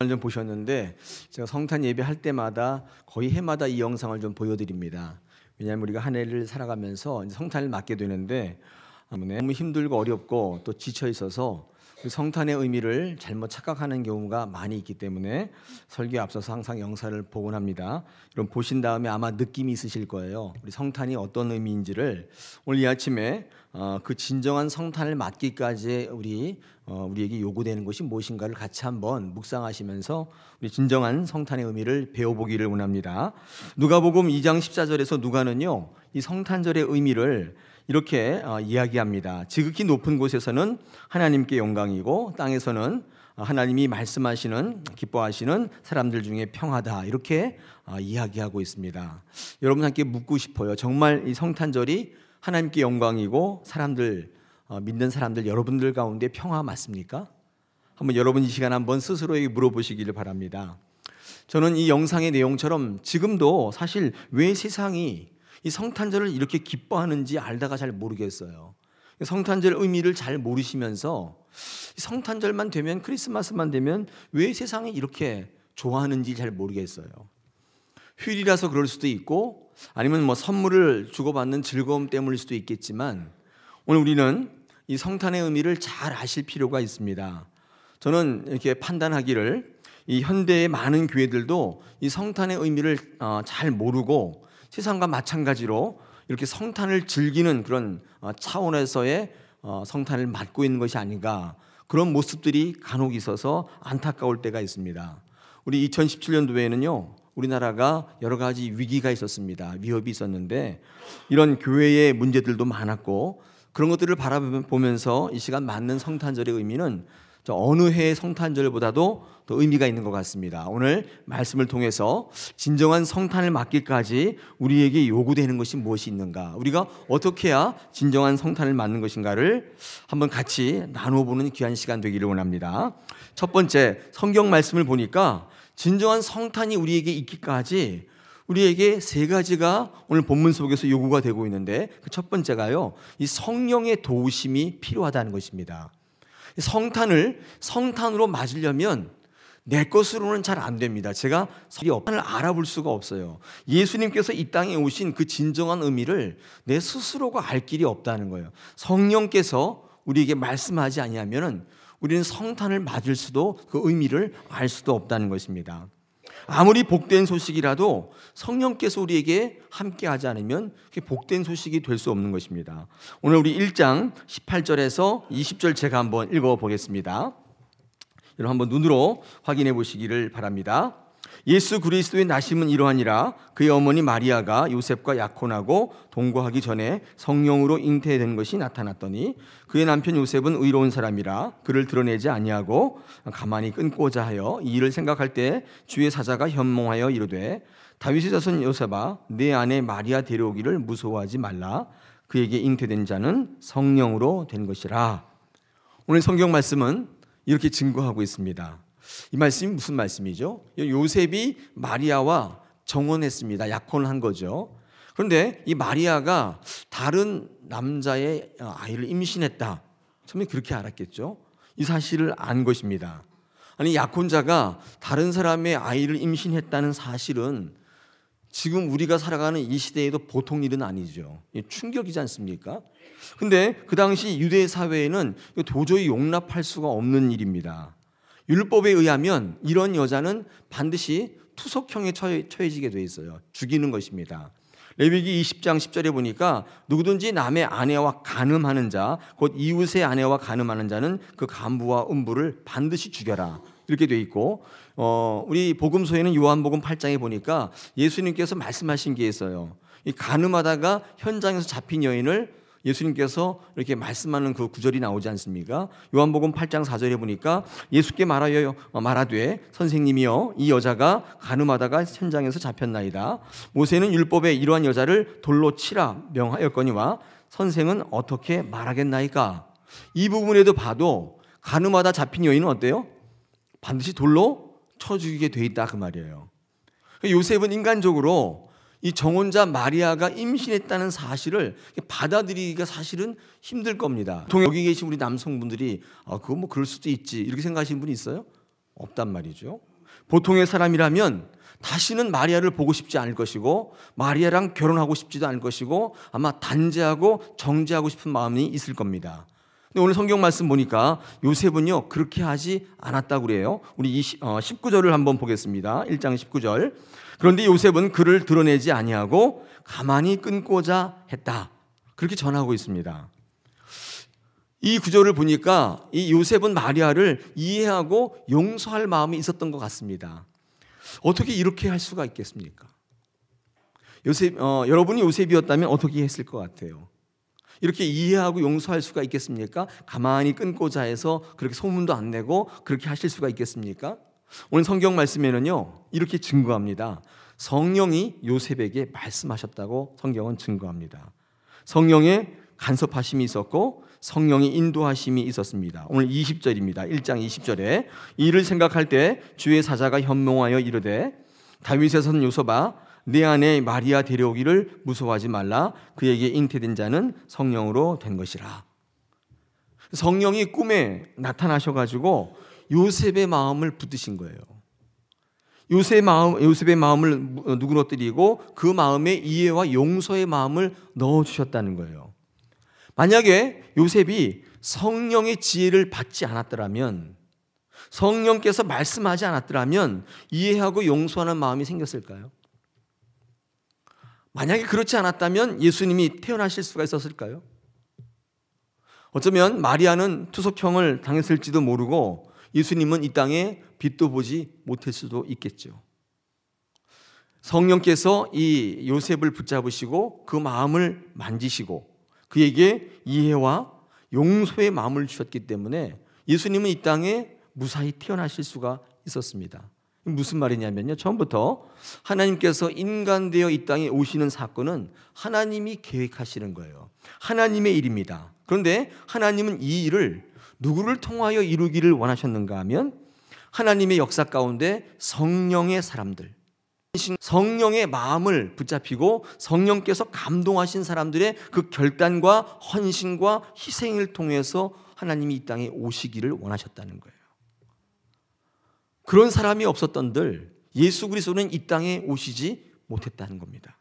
좀 보셨는데 제가 성탄 예배할 때마다 거의 해마다 이 영상을 좀 보여드립니다. 왜냐하면 우리가 한 해를 살아가면서 이제 성탄을 맞게 되는데 너무 힘들고 어렵고 또 지쳐 있어서 그 성탄의 의미를 잘못 착각하는 경우가 많이 있기 때문에 설교에 앞서서 항상 영상을 보곤 합니다. 여러분 보신 다음에 아마 느낌이 있으실 거예요. 우리 성탄이 어떤 의미인지를 오늘 이 아침에 그 진정한 성탄을 맞기까지 우리에게 요구되는 것이 무엇인가를 같이 한번 묵상하시면서 우리 진정한 성탄의 의미를 배워보기를 원합니다. 누가복음 2장 14절에서 누가는요, 이 성탄절의 의미를 이렇게 이야기합니다. 지극히 높은 곳에서는 하나님께 영광이고 땅에서는 하나님이 말씀하시는 기뻐하시는 사람들 중에 평하다, 이렇게 이야기하고 있습니다. 여러분 함께 묻고 싶어요. 정말 이 성탄절이 하나님께 영광이고 믿는 사람들 여러분들 가운데 평화 맞습니까? 한번 여러분 이 시간 한번 스스로에게 물어보시기를 바랍니다. 저는 이 영상의 내용처럼 지금도 사실 왜 세상이 이 성탄절을 이렇게 기뻐하는지 알다가 잘 모르겠어요. 성탄절 의미를 잘 모르시면서 성탄절만 되면, 크리스마스만 되면 왜 세상이 이렇게 좋아하는지 잘 모르겠어요. 휴일이라서 그럴 수도 있고 아니면 선물을 주고받는 즐거움 때문일 수도 있겠지만 오늘 우리는 이 성탄의 의미를 잘 아실 필요가 있습니다. 저는 이렇게 판단하기를 이 현대의 많은 교회들도 이 성탄의 의미를 잘 모르고 세상과 마찬가지로 이렇게 성탄을 즐기는 그런 차원에서의 성탄을 맞고 있는 것이 아닌가, 그런 모습들이 간혹 있어서 안타까울 때가 있습니다. 우리 2017년도에는요 우리나라가 여러 가지 위기가 있었습니다. 위협이 있었는데 이런 교회의 문제들도 많았고 그런 것들을 바라보면서 이 시간 맞는 성탄절의 의미는 어느 해의 성탄절보다도 더 의미가 있는 것 같습니다. 오늘 말씀을 통해서 진정한 성탄을 맞기까지 우리에게 요구되는 것이 무엇이 있는가, 우리가 어떻게 해야 진정한 성탄을 맞는 것인가를 한번 같이 나누어보는 귀한 시간 되기를 원합니다. 첫 번째, 성경 말씀을 보니까 진정한 성탄이 우리에게 있기까지 우리에게 세 가지가 오늘 본문 속에서 요구가 되고 있는데, 그 첫 번째가요, 이 성령의 도우심이 필요하다는 것입니다. 성탄으로 맞으려면 내 것으로는 잘 안 됩니다. 제가 성탄을 알아볼 수가 없어요. 예수님께서 이 땅에 오신 그 진정한 의미를 내 스스로가 알 길이 없다는 거예요. 성령께서 우리에게 말씀하지 아니하면 우리는 성탄을 맞을 수도, 그 의미를 알 수도 없다는 것입니다. 아무리 복된 소식이라도 성령께서 우리에게 함께하지 않으면 그게 복된 소식이 될 수 없는 것입니다. 오늘 우리 1장 18절에서 20절 제가 한번 읽어보겠습니다. 여러분 한번 눈으로 확인해 보시기를 바랍니다. 예수 그리스도의 나심은 이러하니라. 그의 어머니 마리아가 요셉과 약혼하고 동거하기 전에 성령으로 잉태된 것이 나타났더니 그의 남편 요셉은 의로운 사람이라 그를 드러내지 아니하고 가만히 끊고자 하여 이 일을 생각할 때 주의 사자가 현몽하여 이르되 다윗의 자손 요셉아, 내 아내 마리아 데려오기를 무서워하지 말라. 그에게 잉태된 자는 성령으로 된 것이라. 오늘 성경 말씀은 이렇게 증거하고 있습니다. 이 말씀이 무슨 말씀이죠? 요셉이 마리아와 정혼했습니다. 약혼한 거죠. 그런데 이 마리아가 다른 남자의 아이를 임신했다, 처음에 그렇게 알았겠죠. 이 사실을 안 것입니다. 아니, 약혼자가 다른 사람의 아이를 임신했다는 사실은 지금 우리가 살아가는 이 시대에도 보통 일은 아니죠. 충격이지 않습니까? 근데 그 당시 유대 사회에는 도저히 용납할 수가 없는 일입니다. 율법에 의하면 이런 여자는 반드시 투석형에 처해지게 돼 있어요. 죽이는 것입니다. 레위기 20장 10절에 보니까 누구든지 남의 아내와 간음하는 자, 곧 이웃의 아내와 간음하는 자는 그 간부와 음부를 반드시 죽여라, 이렇게 돼 있고, 우리 복음서에는 요한복음 8장에 보니까 예수님께서 말씀하신 게 있어요. 이 간음하다가 현장에서 잡힌 여인을 예수님께서 이렇게 말씀하는 그 구절이 나오지 않습니까? 요한복음 8장 4절에 보니까 예수께 말하되 선생님이여, 이 여자가 간음하다가 현장에서 잡혔나이다. 모세는 율법에 이러한 여자를 돌로 치라 명하였거니와 선생은 어떻게 말하겠나이까? 이 부분에도 봐도 간음하다 잡힌 여인은 어때요? 반드시 돌로 쳐 죽이게 돼 있다, 그 말이에요. 요셉은 인간적으로 이 정혼자 마리아가 임신했다는 사실을 받아들이기가 사실은 힘들 겁니다. 여기 계신 우리 남성분들이 그거 그럴 수도 있지, 이렇게 생각하시는 분이 있어요? 없단 말이죠. 보통의 사람이라면 다시는 마리아를 보고 싶지 않을 것이고 마리아랑 결혼하고 싶지도 않을 것이고 아마 단죄하고 정죄하고 싶은 마음이 있을 겁니다. 근데 오늘 성경 말씀 보니까 요셉은요 그렇게 하지 않았다고 그래요. 우리 19절을 한번 보겠습니다. 1장 19절. 그런데 요셉은 그를 드러내지 아니하고 가만히 끊고자 했다. 그렇게 전하고 있습니다. 이 구절을 보니까 이 요셉은 마리아를 이해하고 용서할 마음이 있었던 것 같습니다. 어떻게 이렇게 할 수가 있겠습니까? 여러분이 요셉이었다면 어떻게 했을 것 같아요? 이렇게 이해하고 용서할 수가 있겠습니까? 가만히 끊고자 해서 그렇게 소문도 안 내고 그렇게 하실 수가 있겠습니까? 오늘 성경 말씀에는요 이렇게 증거합니다. 성령이 요셉에게 말씀하셨다고 성경은 증거합니다. 성령의 간섭하심이 있었고 성령의 인도하심이 있었습니다. 오늘 20절입니다. 1장 20절에 이를 생각할 때 주의 사자가 현몽하여 이르되 다윗의 선 요셉아 내 안에 마리아 데려오기를 무서워하지 말라. 그에게 잉태된 자는 성령으로 된 것이라. 성령이 꿈에 나타나셔가지고 요셉의 마음을 붙드신 거예요. 요셉의 마음을 누그러뜨리고 그 마음에 이해와 용서의 마음을 넣어주셨다는 거예요. 만약에 요셉이 성령의 지혜를 받지 않았더라면, 성령께서 말씀하지 않았더라면 이해하고 용서하는 마음이 생겼을까요? 만약에 그렇지 않았다면 예수님이 태어나실 수가 있었을까요? 어쩌면 마리아는 투석형을 당했을지도 모르고 예수님은 이 땅에 빛도 보지 못할 수도 있겠죠. 성령께서 이 요셉을 붙잡으시고 그 마음을 만지시고 그에게 이해와 용서의 마음을 주셨기 때문에 예수님은 이 땅에 무사히 태어나실 수가 있었습니다. 무슨 말이냐면요, 처음부터 하나님께서 인간 되어 이 땅에 오시는 사건은 하나님이 계획하시는 거예요. 하나님의 일입니다. 그런데 하나님은 이 일을 누구를 통하여 이루기를 원하셨는가 하면 하나님의 역사 가운데 성령의 사람들, 성령의 마음을 붙잡히고 성령께서 감동하신 사람들의 그 결단과 헌신과 희생을 통해서 하나님이 이 땅에 오시기를 원하셨다는 거예요. 그런 사람이 없었던들 예수 그리스도는 이 땅에 오시지 못했다는 겁니다.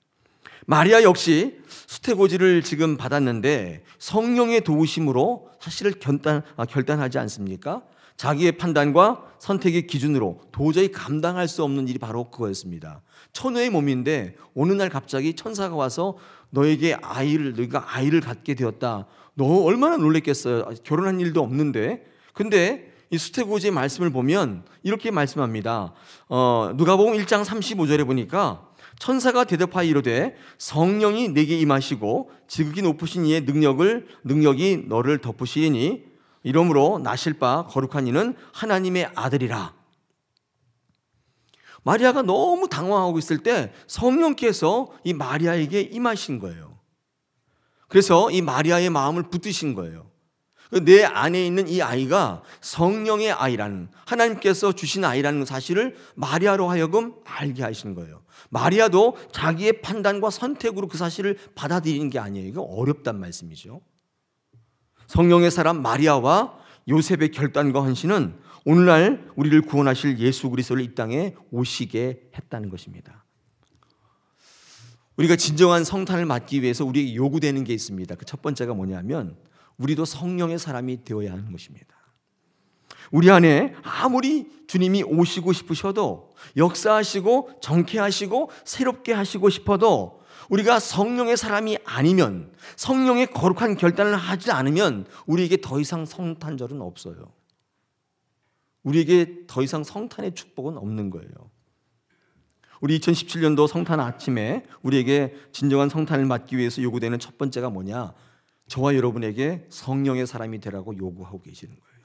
마리아 역시 수태고지를 지금 받았는데 성령의 도우심으로 사실을 결단하지 않습니까? 자기의 판단과 선택의 기준으로 도저히 감당할 수 없는 일이 바로 그거였습니다. 처녀의 몸인데 어느 날 갑자기 천사가 와서 너희가 아이를 갖게 되었다. 너 얼마나 놀랬겠어요. 결혼한 일도 없는데. 근데 이 수태고지의 말씀을 보면 이렇게 말씀합니다. 누가복음 1장 35절에 보니까 천사가 대답하여 이르되 성령이 내게 임하시고 지극히 높으신 이의 능력이 너를 덮으시니 이러므로 나실 바 거룩한 이는 하나님의 아들이라. 마리아가 너무 당황하고 있을 때 성령께서 이 마리아에게 임하신 거예요. 그래서 이 마리아의 마음을 붙드신 거예요. 내 안에 있는 이 아이가 성령의 아이라는, 하나님께서 주신 아이라는 사실을 마리아로 하여금 알게 하시는 거예요. 마리아도 자기의 판단과 선택으로 그 사실을 받아들이는 게 아니에요. 이거 어렵단 말씀이죠. 성령의 사람 마리아와 요셉의 결단과 헌신은 오늘날 우리를 구원하실 예수 그리스도를 이 땅에 오시게 했다는 것입니다. 우리가 진정한 성탄을 맞기 위해서 우리에게 요구되는 게 있습니다. 그 첫 번째가 뭐냐면 우리도 성령의 사람이 되어야 하는 것입니다. 우리 안에 아무리 주님이 오시고 싶으셔도, 역사하시고 정케하시고 새롭게 하시고 싶어도 우리가 성령의 사람이 아니면, 성령의 거룩한 결단을 하지 않으면 우리에게 더 이상 성탄절은 없어요. 우리에게 더 이상 성탄의 축복은 없는 거예요. 우리 2017년도 성탄 아침에 우리에게 진정한 성탄을 맞기 위해서 요구되는 첫 번째가 뭐냐? 저와 여러분에게 성령의 사람이 되라고 요구하고 계시는 거예요.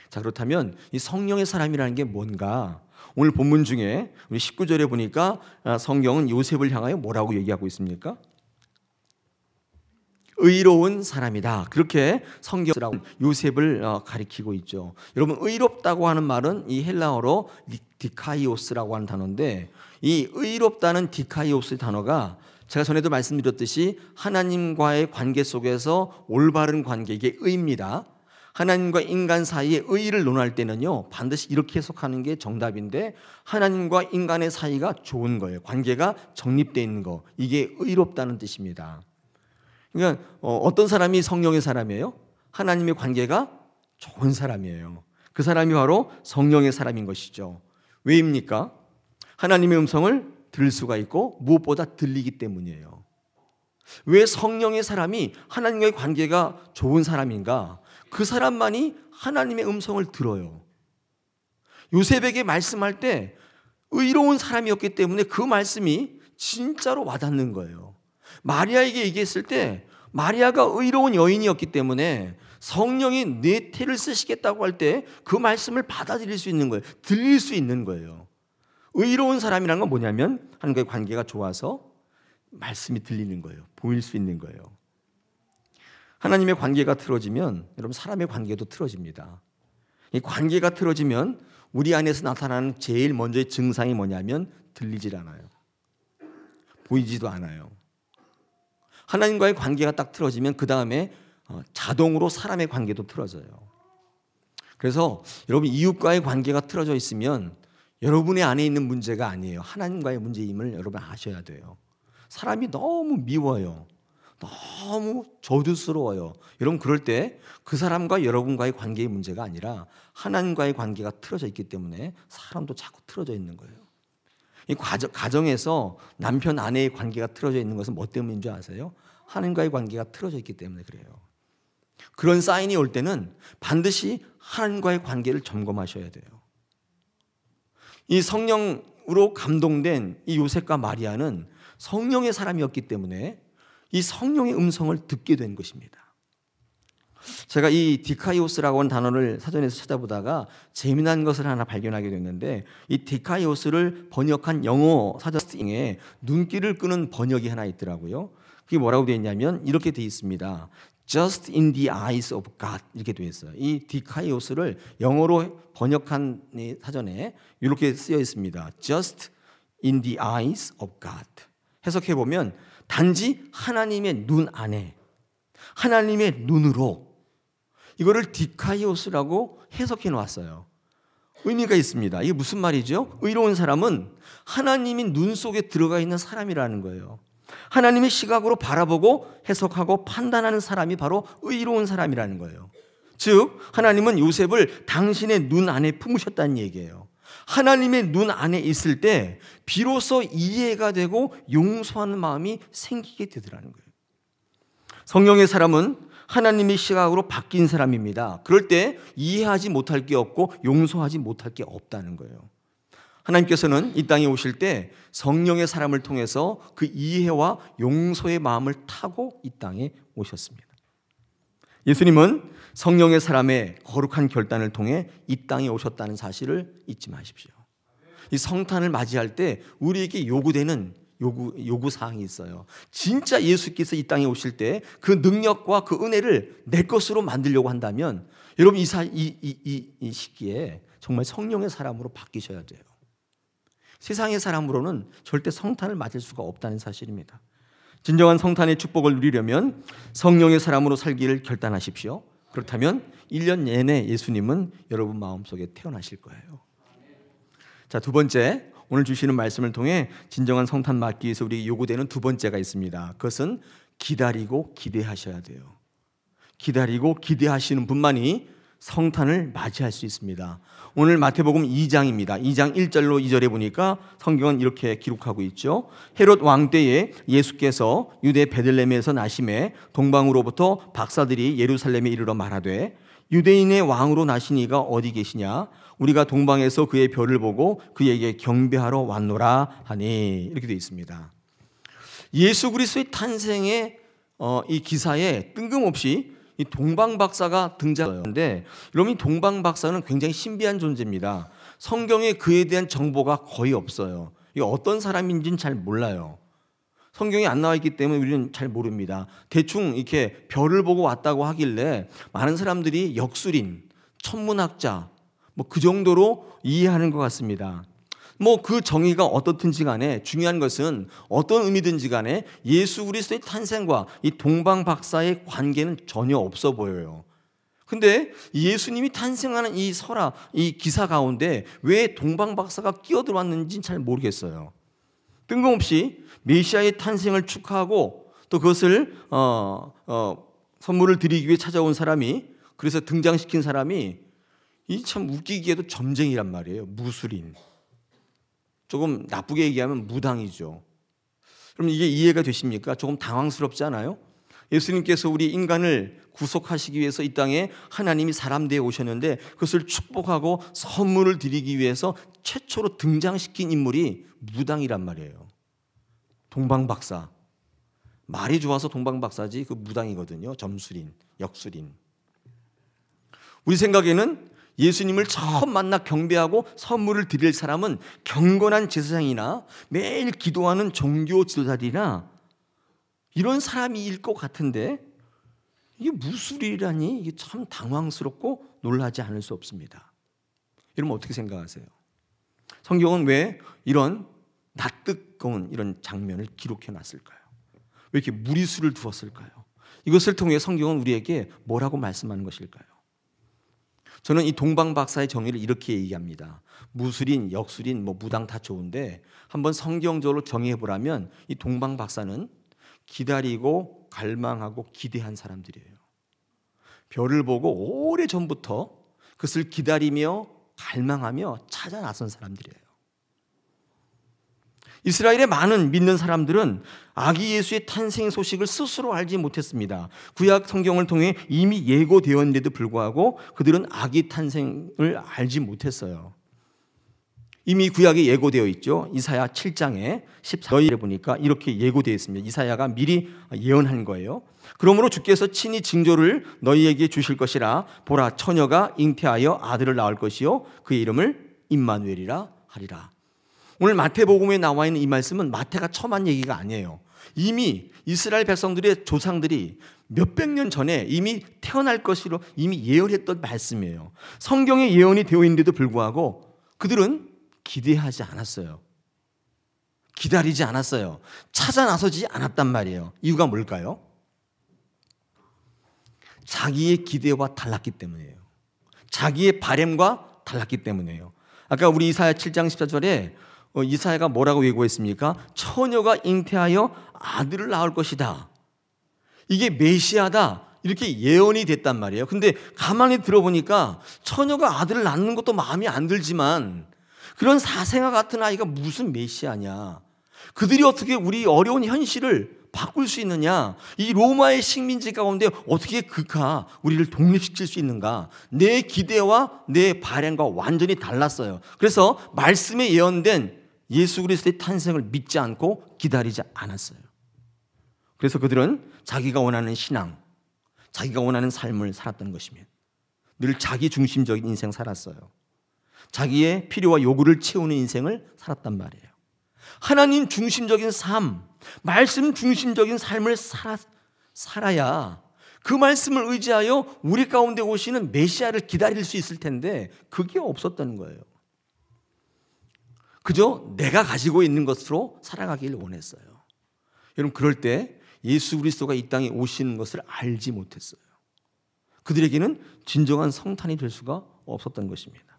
자, 그렇다면 이 성령의 사람이라는 게 뭔가? 오늘 본문 중에 우리 19절에 보니까 성경은 요셉을 향하여 뭐라고 얘기하고 있습니까? 의로운 사람이다. 그렇게 성경은 요셉을 가리키고 있죠. 여러분, 의롭다고 하는 말은 이 헬라어로 디카이오스라고 하는 단어인데, 이 의롭다는 디카이오스 단어가 제가 전에도 말씀드렸듯이 하나님과의 관계 속에서 올바른 관계, 이게 의입니다. 하나님과 인간 사이의 의의를 논할 때는요, 반드시 이렇게 해석하는 게 정답인데, 하나님과 인간의 사이가 좋은 거예요. 관계가 정립되어 있는 거, 이게 의롭다는 뜻입니다. 그러니까 어떤 사람이 성령의 사람이에요? 하나님의 관계가 좋은 사람이에요. 그 사람이 바로 성령의 사람인 것이죠. 왜입니까? 하나님의 음성을 들을 수가 있고 무엇보다 들리기 때문이에요. 왜 성령의 사람이 하나님과의 관계가 좋은 사람인가? 그 사람만이 하나님의 음성을 들어요. 요셉에게 말씀할 때 의로운 사람이었기 때문에 그 말씀이 진짜로 와닿는 거예요. 마리아에게 얘기했을 때 마리아가 의로운 여인이었기 때문에 성령이 내 태를 쓰시겠다고 할 때 그 말씀을 받아들일 수 있는 거예요. 들릴 수 있는 거예요. 의로운 사람이라는 건 뭐냐면 하나님과의 관계가 좋아서 말씀이 들리는 거예요. 보일 수 있는 거예요. 하나님의 관계가 틀어지면 여러분 사람의 관계도 틀어집니다. 이 관계가 틀어지면 우리 안에서 나타나는 제일 먼저의 증상이 뭐냐면 들리질 않아요. 보이지도 않아요. 하나님과의 관계가 딱 틀어지면 그 다음에 자동으로 사람의 관계도 틀어져요. 그래서 여러분 이웃과의 관계가 틀어져 있으면 여러분의 안에 있는 문제가 아니에요. 하나님과의 문제임을 여러분 아셔야 돼요. 사람이 너무 미워요. 너무 저주스러워요. 여러분 그럴 때 그 사람과 여러분과의 관계의 문제가 아니라 하나님과의 관계가 틀어져 있기 때문에 사람도 자꾸 틀어져 있는 거예요. 이 가정에서 남편 아내의 관계가 틀어져 있는 것은 뭐 때문인 줄 아세요? 하나님과의 관계가 틀어져 있기 때문에 그래요. 그런 사인이 올 때는 반드시 하나님과의 관계를 점검하셔야 돼요. 이 성령으로 감동된 이 요셉과 마리아는 성령의 사람이었기 때문에 이 성령의 음성을 듣게 된 것입니다. 제가 이 디카이오스라고 하는 단어를 사전에서 찾아보다가 재미난 것을 하나 발견하게 됐는데, 이 디카이오스를 번역한 영어 사전에 눈길을 끄는 번역이 하나 있더라고요. 그게 뭐라고 되어 있냐면 이렇게 되어 있습니다. Just in the eyes of God 이렇게 되어 있어요. 이 디카이오스를 영어로 번역한 사전에 이렇게 쓰여 있습니다. Just in the eyes of God. 해석해 보면 단지 하나님의 눈 안에, 하나님의 눈으로, 이거를 디카이오스라고 해석해 놓았어요. 의미가 있습니다. 이게 무슨 말이죠? 의로운 사람은 하나님이 눈 속에 들어가 있는 사람이라는 거예요. 하나님의 시각으로 바라보고 해석하고 판단하는 사람이 바로 의로운 사람이라는 거예요. 즉 하나님은 요셉을 당신의 눈 안에 품으셨다는 얘기예요. 하나님의 눈 안에 있을 때 비로소 이해가 되고 용서하는 마음이 생기게 되더라는 거예요. 성령의 사람은 하나님의 시각으로 바뀐 사람입니다. 그럴 때 이해하지 못할 게 없고 용서하지 못할 게 없다는 거예요. 하나님께서는 이 땅에 오실 때 성령의 사람을 통해서 그 이해와 용서의 마음을 타고 이 땅에 오셨습니다. 예수님은 성령의 사람의 거룩한 결단을 통해 이 땅에 오셨다는 사실을 잊지 마십시오. 이 성탄을 맞이할 때 우리에게 요구되는 요구사항이 있어요. 진짜 예수께서 이 땅에 오실 때 그 능력과 그 은혜를 내 것으로 만들려고 한다면 여러분 이 시기에 정말 성령의 사람으로 바뀌셔야 돼요. 세상의 사람으로는 절대 성탄을 맞을 수가 없다는 사실입니다. 진정한 성탄의 축복을 누리려면 성령의 사람으로 살기를 결단하십시오. 그렇다면 1년 내내 예수님은 여러분 마음속에 태어나실 거예요. 자, 두 번째, 오늘 주시는 말씀을 통해 진정한 성탄 맞기 위해서 우리에게 요구되는 두 번째가 있습니다. 그것은 기다리고 기대하셔야 돼요. 기다리고 기대하시는 분만이 성탄을 맞이할 수 있습니다. 오늘 마태복음 2장입니다. 2장 1절로 2절에 보니까 성경은 이렇게 기록하고 있죠. 헤롯 왕 때에 예수께서 유대 베들레헴에서 나심에 동방으로부터 박사들이 예루살렘에 이르러 말하되 유대인의 왕으로 나신 이가 어디 계시냐? 우리가 동방에서 그의 별을 보고 그에게 경배하러 왔노라 하니, 이렇게 되어 있습니다. 예수 그리스도의 탄생의 이 기사에 뜬금없이 이 동방박사가 등장하는데, 여러분 이 동방박사는 굉장히 신비한 존재입니다. 성경에 그에 대한 정보가 거의 없어요. 이게 어떤 사람인지는 잘 몰라요. 성경에 안 나와 있기 때문에 우리는 잘 모릅니다. 대충 이렇게 별을 보고 왔다고 하길래 많은 사람들이 역술인, 천문학자 뭐 그 정도로 이해하는 것 같습니다. 뭐 그 정의가 어떻든지 간에 중요한 것은 어떤 의미든지 간에 예수 그리스도의 탄생과 이 동방 박사의 관계는 전혀 없어 보여요. 근데 예수님이 탄생하는 이 설화, 이 기사 가운데 왜 동방박사가 끼어들어왔는지는 잘 모르겠어요. 뜬금없이 메시아의 탄생을 축하하고 또 그것을 선물을 드리기 위해 찾아온 사람이, 그래서 등장시킨 사람이 이 참 웃기기에도 점쟁이란 말이에요. 무술인. 조금 나쁘게 얘기하면 무당이죠. 그럼 이게 이해가 되십니까? 조금 당황스럽지 않아요? 예수님께서 우리 인간을 구속하시기 위해서 이 땅에 하나님이 사람 되어 오셨는데 그것을 축복하고 선물을 드리기 위해서 최초로 등장시킨 인물이 무당이란 말이에요. 동방박사. 말이 좋아서 동방박사지 그 무당이거든요. 점술인, 역술인. 우리 생각에는 예수님을 처음 만나 경배하고 선물을 드릴 사람은 경건한 제사장이나 매일 기도하는 종교 지도자들이나 이런 사람일 것 같은데 이게 무술이라니 이게 참 당황스럽고 놀라지 않을 수 없습니다. 여러분 어떻게 생각하세요? 성경은 왜 이런 낯뜨거운 이런 장면을 기록해 놨을까요? 왜 이렇게 무리수를 두었을까요? 이것을 통해 성경은 우리에게 뭐라고 말씀하는 것일까요? 저는 이 동방박사의 정의를 이렇게 얘기합니다. 무술인, 역술인, 무당 다 좋은데 한번 성경적으로 정의해 보라면 이 동방박사는 기다리고 갈망하고 기대한 사람들이에요. 별을 보고 오래전부터 그것을 기다리며 갈망하며 찾아 나선 사람들이에요. 이스라엘의 많은 믿는 사람들은 아기 예수의 탄생 소식을 스스로 알지 못했습니다. 구약 성경을 통해 이미 예고되었는데도 불구하고 그들은 아기 탄생을 알지 못했어요. 이미 구약에 예고되어 있죠. 이사야 7장에 14절에 보니까 이렇게 예고되어 있습니다. 이사야가 미리 예언한 거예요. 그러므로 주께서 친히 징조를 너희에게 주실 것이라. 보라, 처녀가 잉태하여 아들을 낳을 것이요 그의 이름을 임마누엘이라 하리라. 오늘 마태복음에 나와 있는 이 말씀은 마태가 처음 한 얘기가 아니에요. 이미 이스라엘 백성들의 조상들이 몇백 년 전에 이미 태어날 것으로 이미 예언했던 말씀이에요. 성경에 예언이 되어 있는데도 불구하고 그들은 기대하지 않았어요. 기다리지 않았어요. 찾아 나서지 않았단 말이에요. 이유가 뭘까요? 자기의 기대와 달랐기 때문이에요. 자기의 바램과 달랐기 때문이에요. 아까 우리 이사야 7장 14절에 이사야가 뭐라고 예고했습니까? 처녀가 잉태하여 아들을 낳을 것이다. 이게 메시아다. 이렇게 예언이 됐단 말이에요. 근데 가만히 들어보니까 처녀가 아들을 낳는 것도 마음에 안 들지만 그런 사생아 같은 아이가 무슨 메시아냐. 그들이 어떻게 우리 어려운 현실을 바꿀 수 있느냐. 이 로마의 식민지 가운데 어떻게 그가 우리를 독립시킬 수 있는가. 내 기대와 내 바램과 완전히 달랐어요. 그래서 말씀에 예언된 예수 그리스도의 탄생을 믿지 않고 기다리지 않았어요. 그래서 그들은 자기가 원하는 신앙, 자기가 원하는 삶을 살았던 것이며 늘 자기 중심적인 인생 살았어요. 자기의 필요와 요구를 채우는 인생을 살았단 말이에요. 하나님 중심적인 삶, 말씀 중심적인 삶을 살아야 그 말씀을 의지하여 우리 가운데 오시는 메시아를 기다릴 수 있을 텐데 그게 없었던 거예요. 그저 내가 가지고 있는 것으로 살아가기를 원했어요. 여러분 그럴 때 예수 그리스도가 이 땅에 오시는 것을 알지 못했어요. 그들에게는 진정한 성탄이 될 수가 없었던 것입니다.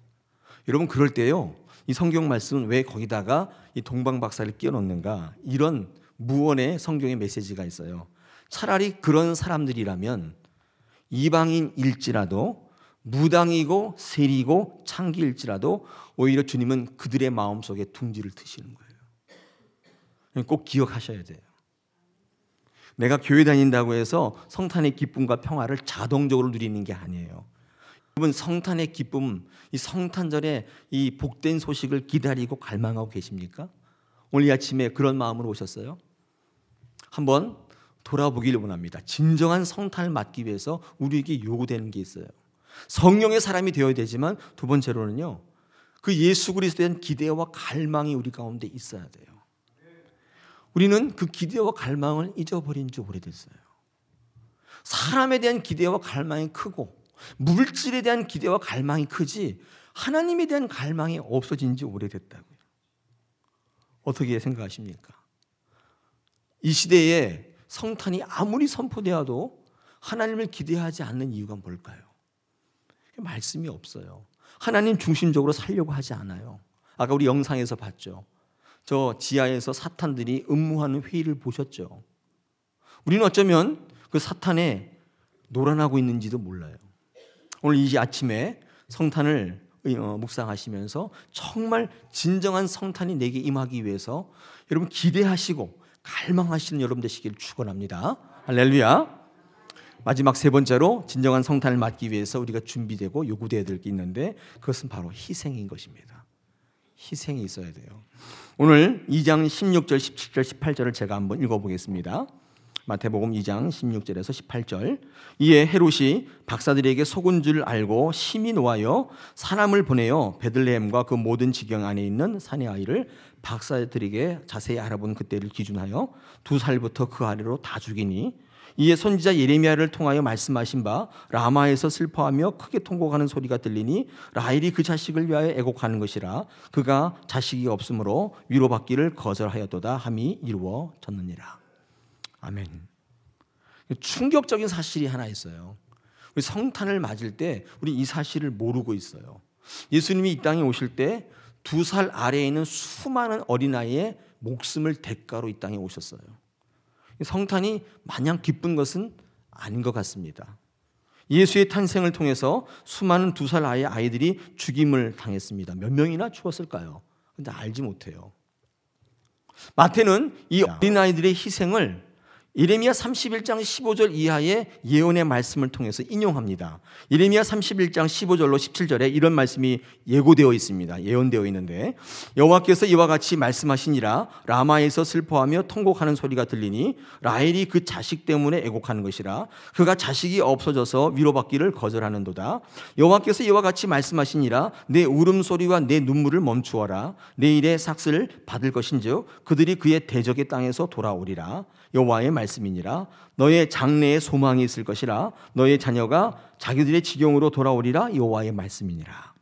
여러분 그럴 때요, 이 성경 말씀은 왜 거기다가 이 동방박사를 끼워 넣는가? 이런 무언의 성경의 메시지가 있어요. 차라리 그런 사람들이라면 이방인일지라도 무당이고 세리고 창기일지라도 오히려 주님은 그들의 마음속에 둥지를 트시는 거예요. 꼭 기억하셔야 돼요. 내가 교회 다닌다고 해서 성탄의 기쁨과 평화를 자동적으로 누리는 게 아니에요. 여러분 성탄의 기쁨, 이 성탄절에 이 복된 소식을 기다리고 갈망하고 계십니까? 오늘 이 아침에 그런 마음으로 오셨어요? 한번 돌아보기를 원합니다. 진정한 성탄을 맞기 위해서 우리에게 요구되는 게 있어요. 성령의 사람이 되어야 되지만 두 번째로는요, 그 예수 그리스도에 대한 기대와 갈망이 우리 가운데 있어야 돼요. 우리는 그 기대와 갈망을 잊어버린 지 오래됐어요. 사람에 대한 기대와 갈망이 크고 물질에 대한 기대와 갈망이 크지 하나님에 대한 갈망이 없어진 지 오래됐다고요. 어떻게 생각하십니까? 이 시대에 성탄이 아무리 선포되어도 하나님을 기대하지 않는 이유가 뭘까요? 말씀이 없어요. 하나님 중심적으로 살려고 하지 않아요. 아까 우리 영상에서 봤죠. 저 지하에서 사탄들이 음모하는 회의를 보셨죠. 우리는 어쩌면 그 사탄에 놀아나고 있는지도 몰라요. 오늘 이 아침에 성탄을 묵상하시면서 정말 진정한 성탄이 내게 임하기 위해서 여러분 기대하시고 갈망하시는 여러분 되시길 축원합니다. 할렐루야. 마지막 세 번째로 진정한 성탄을 맞기 위해서 우리가 준비되고 요구되어야 될 게 있는데 그것은 바로 희생인 것입니다. 희생이 있어야 돼요. 오늘 2장 16절, 17절, 18절을 제가 한번 읽어보겠습니다. 마태복음 2장 16절에서 18절. 이에 헤롯이 박사들에게 속은 줄 알고 심히 노하여 사람을 보내어 베들레헴과 그 모든 지경 안에 있는 산의 아이를 박사들에게 자세히 알아본 그때를 기준하여 2살부터 그 아래로 다 죽이니 이에 선지자 예레미야를 통하여 말씀하신 바 라마에서 슬퍼하며 크게 통곡하는 소리가 들리니 라헬이 그 자식을 위하여 애곡하는 것이라 그가 자식이 없으므로 위로받기를 거절하였도다 함이 이루어졌느니라. 아멘. 충격적인 사실이 하나 있어요. 우리 성탄을 맞을 때 우리 이 사실을 모르고 있어요. 예수님이 이 땅에 오실 때 2살 아래에 있는 수많은 어린아이의 목숨을 대가로 이 땅에 오셨어요. 성탄이 마냥 기쁜 것은 아닌 것 같습니다. 예수의 탄생을 통해서 수많은 2살 아이들이 죽임을 당했습니다. 몇 명이나 죽었을까요? 근데 알지 못해요. 마태는 이 어린아이들의 희생을 예레미야 31장 15절 이하의 예언의 말씀을 통해서 인용합니다. 예레미야 31장 15절로 17절에 이런 말씀이 예고되어 있습니다. 예언되어 있는데 여호와께서 이와 같이 말씀하시니라 라마에서 슬퍼하며 통곡하는 소리가 들리니 라헬이 그 자식 때문에 애곡하는 것이라 그가 자식이 없어져서 위로받기를 거절하는도다. 여호와께서 이와 같이 말씀하시니라 내 울음소리와 내 눈물을 멈추어라. 내일의 삭슬을 받을 것인즉 그들이 그의 대적의 땅에서 돌아오리라. 여호와의 말씀이니라. 너의 장래에 소망이 있을 것이라. 너의 자녀가 자기들의 지경으로 돌아오리라. 여호와의 말씀이니라.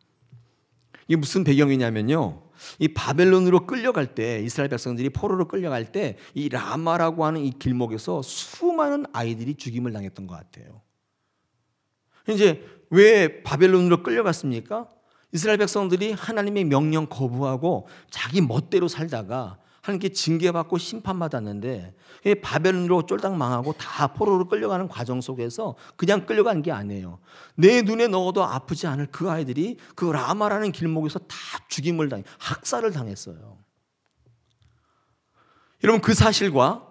이게 무슨 배경이냐면요, 이 바벨론으로 끌려갈 때 이스라엘 백성들이 포로로 끌려갈 때 이 라마라고 하는 이 길목에서 수많은 아이들이 죽임을 당했던 것 같아요. 이제 왜 바벨론으로 끌려갔습니까? 이스라엘 백성들이 하나님의 명령 거부하고 자기 멋대로 살다가 하나님께 징계받고 심판받았는데 바벨론으로 쫄딱 망하고 다 포로로 끌려가는 과정 속에서 그냥 끌려간 게 아니에요. 내 눈에 넣어도 아프지 않을 그 아이들이 그 라마라는 길목에서 다 죽임을 학살을 당했어요. 여러분 그 사실과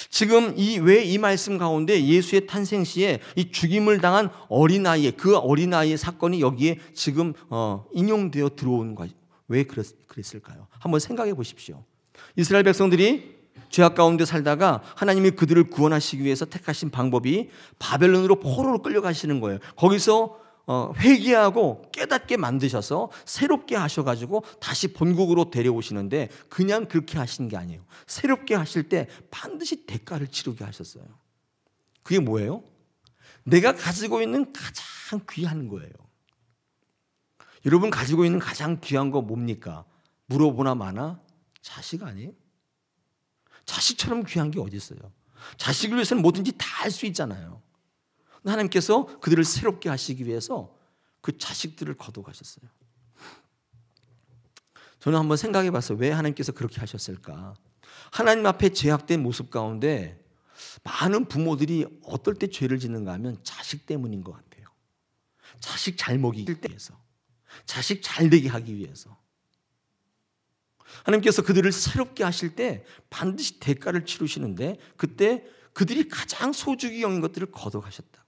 지금 왜 이 말씀 가운데 예수의 탄생 시에 이 죽임을 당한 어린아이의 그 어린아이의 사건이 여기에 지금 인용되어 들어온 거예요. 왜 그랬을까요? 한번 생각해 보십시오. 이스라엘 백성들이 죄악 가운데 살다가 하나님이 그들을 구원하시기 위해서 택하신 방법이 바벨론으로 포로로 끌려가시는 거예요. 거기서 회개하고 깨닫게 만드셔서 새롭게 하셔가지고 다시 본국으로 데려오시는데 그냥 그렇게 하시는 게 아니에요. 새롭게 하실 때 반드시 대가를 치르게 하셨어요. 그게 뭐예요? 내가 가지고 있는 가장 귀한 거예요. 여러분 가지고 있는 가장 귀한 거 뭡니까? 물어보나 마나 자식 아니에요? 자식처럼 귀한 게 어디 있어요? 자식을 위해서는 뭐든지 다 할 수 있잖아요. 하나님께서 그들을 새롭게 하시기 위해서 그 자식들을 거둬가셨어요. 저는 한번 생각해 봤어요. 왜 하나님께서 그렇게 하셨을까? 하나님 앞에 죄악된 모습 가운데 많은 부모들이 어떨 때 죄를 짓는가 하면 자식 때문인 것 같아요. 자식 잘 먹이기 위해서, 자식 잘 되게 하기 위해서. 하나님께서 그들을 새롭게 하실 때 반드시 대가를 치르시는데 그때 그들이 가장 소중히 여긴 것들을 거둬가셨다.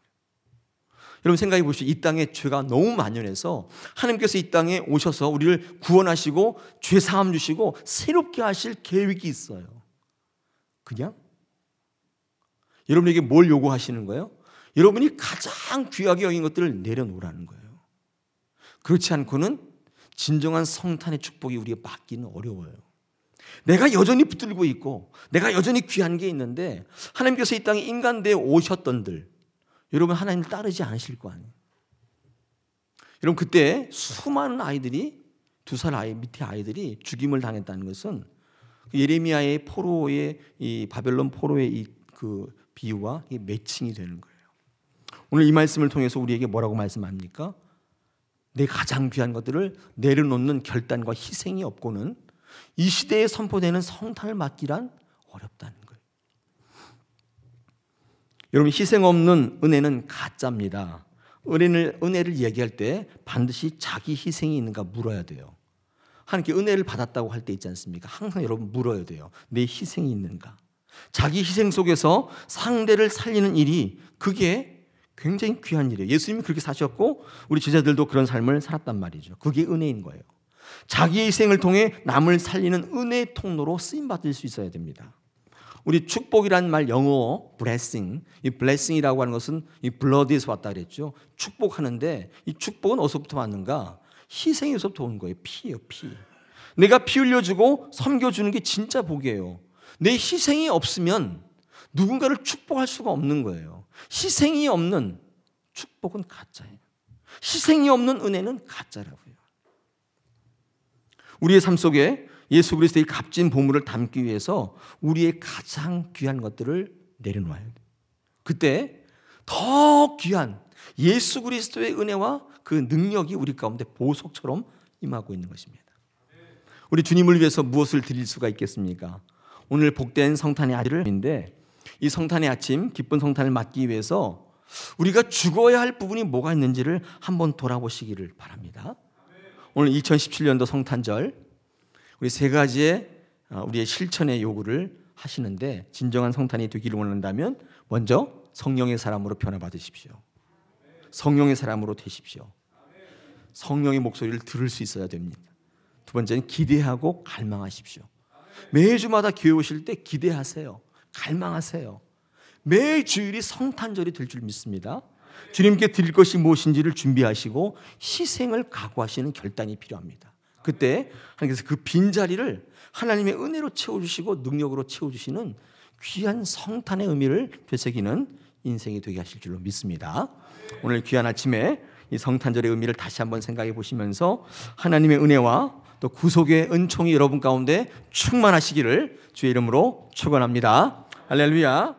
여러분 생각해 보시죠. 이 땅에 죄가 너무 만연해서 하나님께서 이 땅에 오셔서 우리를 구원하시고 죄 사함 주시고 새롭게 하실 계획이 있어요. 그냥 여러분에게 뭘 요구하시는 거예요? 여러분이 가장 귀하게 여긴 것들을 내려놓으라는 거예요. 그렇지 않고는 진정한 성탄의 축복이 우리가 받기는 어려워요. 내가 여전히 붙들고 있고 내가 여전히 귀한 게 있는데 하나님께서 이 땅에 인간대에 오셨던들 여러분 하나님을 따르지 않으실 거 아니에요. 여러분 그때 수많은 아이들이 2살 아이 밑에 아이들이 죽임을 당했다는 것은 예레미야의 포로의 이 바벨론 포로의 이 그 비유와 이 매칭이 되는 거예요. 오늘 이 말씀을 통해서 우리에게 뭐라고 말씀합니까? 내 가장 귀한 것들을 내려놓는 결단과 희생이 없고는 이 시대에 선포되는 성탄을 맞기란 어렵다는 거예요. 여러분, 희생 없는 은혜는 가짜입니다. 은혜를 이야기할 때 반드시 자기 희생이 있는가 물어야 돼요. 하나님께 은혜를 받았다고 할 때 있지 않습니까? 항상 여러분 물어야 돼요. 내 희생이 있는가? 자기 희생 속에서 상대를 살리는 일이, 그게 굉장히 귀한 일이에요. 예수님이 그렇게 사셨고 우리 제자들도 그런 삶을 살았단 말이죠. 그게 은혜인 거예요. 자기 희생을 통해 남을 살리는 은혜의 통로로 쓰임받을 수 있어야 됩니다. 우리 축복이라는 말, 영어 blessing, 이 blessing이라고 하는 것은 이 blood에서 왔다 그랬죠. 축복하는데 이 축복은 어디서부터 왔는가? 희생에서부터 온 거예요. 피예요, 피. 내가 피 흘려주고 섬겨주는 게 진짜 복이에요. 내 희생이 없으면 누군가를 축복할 수가 없는 거예요. 희생이 없는 축복은 가짜예요. 희생이 없는 은혜는 가짜라고요. 우리의 삶 속에 예수 그리스도의 값진 보물을 담기 위해서 우리의 가장 귀한 것들을 내려놓아야 돼요. 그때 더 귀한 예수 그리스도의 은혜와 그 능력이 우리 가운데 보석처럼 임하고 있는 것입니다. 우리 주님을 위해서 무엇을 드릴 수가 있겠습니까? 오늘 복된 성탄의 아침인데, 이 성탄의 아침, 기쁜 성탄을 맞기 위해서 우리가 죽어야 할 부분이 뭐가 있는지를 한번 돌아보시기를 바랍니다. 오늘 2017년도 성탄절, 우리 세 가지의 우리의 실천의 요구를 하시는데, 진정한 성탄이 되기를 원한다면 먼저 성령의 사람으로 변화받으십시오. 성령의 사람으로 되십시오. 성령의 목소리를 들을 수 있어야 됩니다. 두 번째는 기대하고 갈망하십시오. 매주마다 교회 오실 때 기대하세요. 갈망하세요. 매 주일이 성탄절이 될 줄 믿습니다. 주님께 드릴 것이 무엇인지를 준비하시고 희생을 각오하시는 결단이 필요합니다. 그때 하나님께서 그 빈자리를 하나님의 은혜로 채워주시고 능력으로 채워주시는 귀한 성탄의 의미를 되새기는 인생이 되게 하실 줄로 믿습니다. 오늘 귀한 아침에 이 성탄절의 의미를 다시 한번 생각해 보시면서 하나님의 은혜와 또 구속의 은총이 여러분 가운데 충만하시기를 주의 이름으로 축원합니다. 할렐루야.